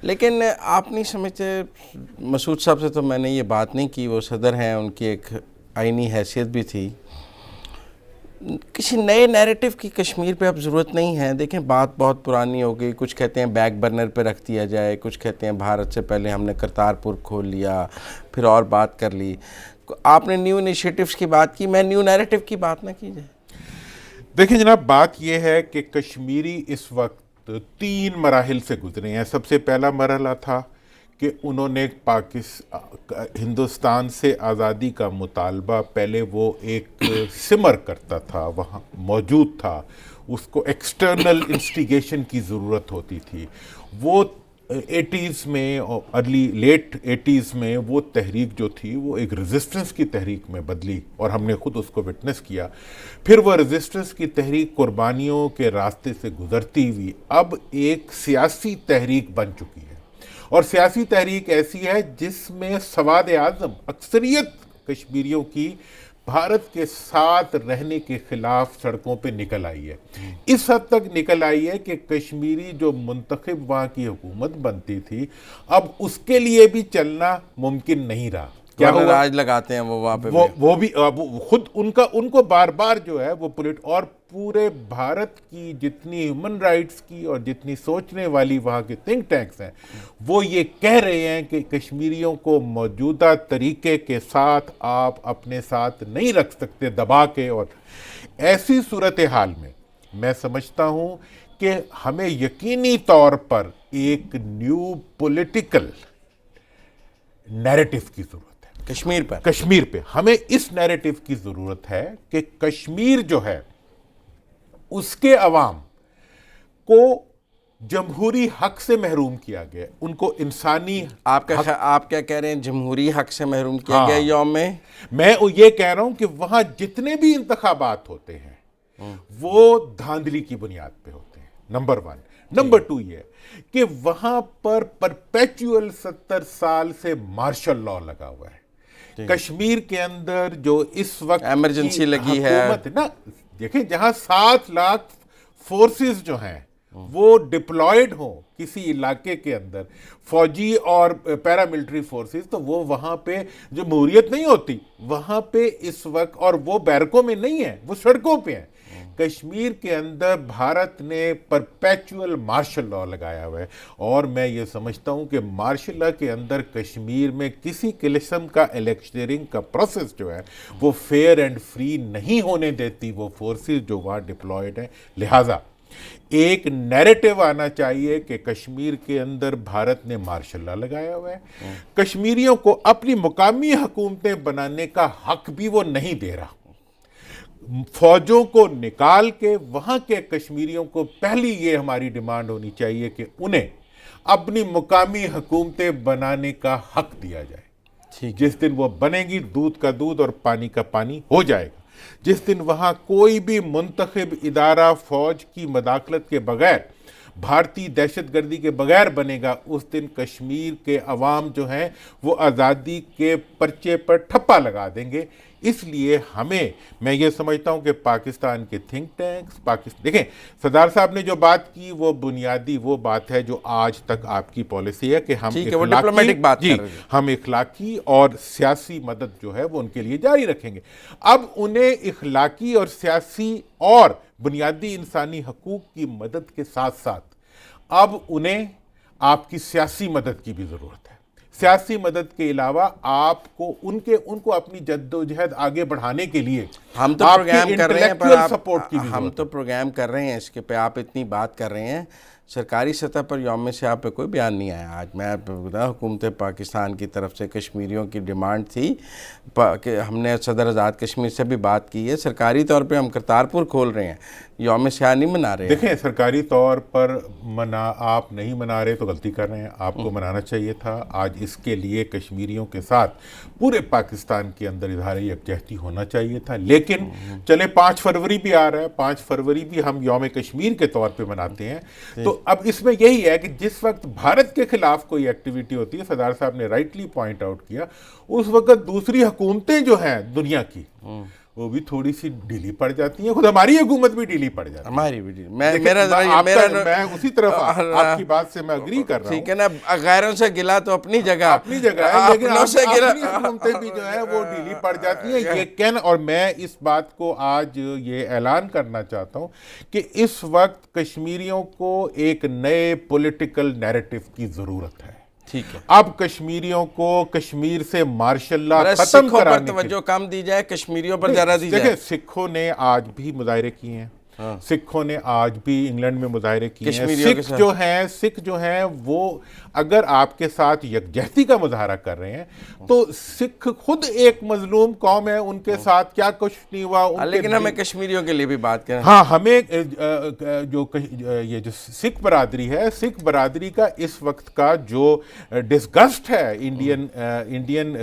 لیکن آپ نہیں سمجھتے، مسعود صاحب سے تو میں نے یہ بات نہیں کی، وہ صدر ہیں، ان کی ایک آئینی حیثیت بھی تھی، کسی نئے نیریٹو کی کشمیر پہ اب ضرورت نہیں ہے. دیکھیں بات بہت پرانی ہو گئی، کچھ کہتے ہیں بیک برنر پہ رکھ دیا جائے، کچھ کہتے ہیں بھارت سے پہلے ہم نے کرتارپور کھول لیا، پھر اور بات کر لی. آپ نے نیو انیشیٹوز کی بات کی، میں نیو نیریٹو کی بات نہ کی جائے. دیکھیں جناب، بات یہ ہے کہ کشمیری اس وقت 3 مراحل سے گزرے ہیں. سب سے پہلا مرحلہ تھا کہ انہوں نے ہندوستان سے آزادی کا مطالبہ، پہلے وہ ایک سمر کرتا تھا، وہاں موجود تھا، اس کو ایکسٹرنل انسٹیگیشن کی ضرورت ہوتی تھی. وہ 80s میں اور لیٹ 80s میں وہ تحریک جو تھی وہ ایک ریزسٹنس کی تحریک میں بدلی، اور ہم نے خود اس کو وٹنس کیا. پھر وہ ریزسٹنس کی تحریک قربانیوں کے راستے سے گزرتی ہوئی اب ایک سیاسی تحریک بن چکی ہے. اور سیاسی تحریک ایسی ہے جس میں سواد اعظم اکثریت کشمیریوں کی بھارت کے ساتھ رہنے کے خلاف سڑکوں پہ نکل آئی ہے. اس حد تک نکل آئی ہے کہ کشمیری جو منتخب وہاں کی حکومت بنتی تھی، اب اس کے لیے بھی چلنا ممکن نہیں رہا. کیا ہوا؟ راج لگاتے ہیں وہ وہاں پہ، وہ بھی خود ان کو بار بار جو ہے وہ اور پورے بھارت کی جتنی ہیومن رائٹس کی اور جتنی سوچنے والی وہاں کے تھنک ٹینکس ہیں، وہ یہ کہہ رہے ہیں کہ کشمیریوں کو موجودہ طریقے کے ساتھ آپ اپنے ساتھ نہیں رکھ سکتے دبا کے. اور ایسی صورتحال میں سمجھتا ہوں کہ ہمیں یقینی طور پر ایک نیو پولیٹیکل نیریٹو کی ضرورت ہے. کشمیر پہ ہمیں اس نیریٹو کی ضرورت ہے کہ کشمیر جو ہے اس کے عوام کو جمہوری حق سے محروم کیا گیا، ان کو انسانی آپ کیا کہہ رہے ہیں جمہوری حق سے محروم کیا گیا یوم میں یہ کہہ رہا ہوں کہ وہاں جتنے بھی انتخابات ہوتے ہیں وہ دھاندلی کی بنیاد پہ ہوتے ہیں، نمبر 1. نمبر 2 یہ کہ وہاں پر پرپیچول 70 سال سے مارشل لاء لگا ہوا ہے. کشمیر کے اندر جو اس وقت ایمرجنسی لگی ہے نا، دیکھیں جہاں 7 لاکھ فورسز جو ہیں وہ ڈپلائیڈ ہوں کسی علاقے کے اندر، فوجی اور پیراملٹری فورسز، تو وہ وہاں پہ جمہوریت نہیں ہوتی وہاں پہ اس وقت. اور وہ بیرکوں میں نہیں ہیں، وہ سڑکوں پہ ہیں. کشمیر کے اندر بھارت نے پرپیچول مارشل لاء لگایا ہوا ہے، اور میں یہ سمجھتا ہوں کہ مارشل لاء کے اندر کشمیر میں کسی قسم کا الیکشنئرنگ کا پروسیس جو ہے وہ فیئر اینڈ فری نہیں ہونے دیتی وہ فورسز جو وہاں ڈپلائیڈ ہیں. لہٰذا ایک نیریٹو آنا چاہیے کہ کشمیر کے اندر بھارت نے مارشل لاء لگایا ہوا ہے، کشمیریوں کو اپنی مقامی حکومتیں بنانے کا حق بھی وہ نہیں دے رہا. فوجوں کو نکال کے وہاں کے کشمیریوں کو پہلی یہ ہماری ڈیمانڈ ہونی چاہیے کہ انہیں اپنی مقامی حکومتیں بنانے کا حق دیا جائے. جس دن وہ بنے گی، دودھ کا دودھ اور پانی کا پانی ہو جائے گا. جس دن وہاں کوئی بھی منتخب ادارہ فوج کی مداخلت کے بغیر، بھارتی دہشت گردی کے بغیر بنے گا، اس دن کشمیر کے عوام جو ہیں وہ آزادی کے پرچے پر ٹھپا لگا دیں گے. اس لیے میں یہ سمجھتا ہوں کہ پاکستان کے تھنک ٹینکس دیکھیں سردار صاحب نے جو بات کی وہ بنیادی وہ بات ہے جو آج تک آپ کی پالیسی ہے کہ ہم اخلاقی اور سیاسی مدد جو ہے وہ ان کے لیے جاری رکھیں گے. اب انہیں اخلاقی اور سیاسی اور بنیادی انسانی حقوق کی مدد کے ساتھ ساتھ اب انہیں آپ کی سیاسی مدد کی بھی ضرورت ہے. سیاسی مدد کے علاوہ آپ کو ان کو اپنی جدوجہد آگے بڑھانے کے لیے ہم تو پروگرام کر رہے ہیں، ہم تو پروگرام کر رہے ہیں اس کے پہ آپ اتنی بات کر رہے ہیں. سرکاری سطح پر یوم سیاہ پہ کوئی بیان نہیں آیا. آج میں حکومت پاکستان کی طرف سے کشمیریوں کی ڈیمانڈ تھی کہ ہم نے صدر آزاد کشمیر سے بھی بات کی ہے، سرکاری طور پہ ہم کرتارپور کھول رہے ہیں، یوم سیاہ نہیں منا رہے. دیکھیں سرکاری طور پر آپ نہیں منا رہے تو غلطی کر رہے ہیں، آپ کو منانا چاہیے تھا. آج اس کے لیے کشمیریوں کے ساتھ پورے پاکستان کے اندر اظہار یکجہتی ہونا چاہیے تھا. لیکن چلے 5 فروری بھی آ رہا ہے، 5 فروری بھی ہم یوم کشمیر کے طور پہ مناتے ہیں. تو اب اس میں یہی ہے کہ جس وقت بھارت کے خلاف کوئی ایکٹیویٹی ہوتی ہے، صدر صاحب نے رائٹلی پوائنٹ آؤٹ کیا، اس وقت دوسری حکومتیں جو ہیں دنیا کی وہ بھی تھوڑی سی ڈھیلی پڑ جاتی ہیں. خود ہماری حکومت بھی ڈھیلی پڑ جاتی ہے. ہماری بھی میں اسی طرف آپ کی بات سے میں اگری کر رہا ہوں. ٹھیک ہے نا, غیروں سے گلا تو اپنی جگہ ہے, لیکن اپنی حکومتیں بھی جو ہے وہ ڈھیلی پڑ جاتی ہیں یہ اور میں اس بات کو آج یہ اعلان کرنا چاہتا ہوں کہ اس وقت کشمیریوں کو ایک نئے پولیٹیکل نیریٹو کی ضرورت ہے. ٹھیک ہے, اب کشمیریوں کو کشمیر سے مارشل لا ختم کرانے پر توجہ کم دی جائے, کشمیریوں پر زیادہ دی جائے. دیکھیں, سکھوں نے آج بھی مظاہرے کیے ہیں, سکھوں نے آج بھی انگلینڈ میں مظاہرے کیے ہیں. سکھ جو ہیں وہ اگر آپ کے ساتھ یکجہتی کا مظاہرہ کر رہے ہیں تو سکھ خود ایک مظلوم قوم ہے, ان کے ساتھ کیا کچھ نہیں ہوا. لیکن ہمیں کشمیریوں کے لیے بھی بات کریں. ہاں, ہمیں یہ جو سکھ برادری ہے, سکھ برادری کا اس وقت کا جو ڈسگسٹ ہے انڈین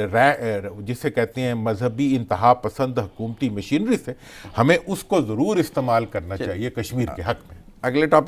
جسے کہتے ہیں مذہبی انتہا پسند حکومتی مشینری سے, ہمیں اس کو ضرور استعمال کرنا چاہیے کشمیر کے حق میں. اگلے ٹاپک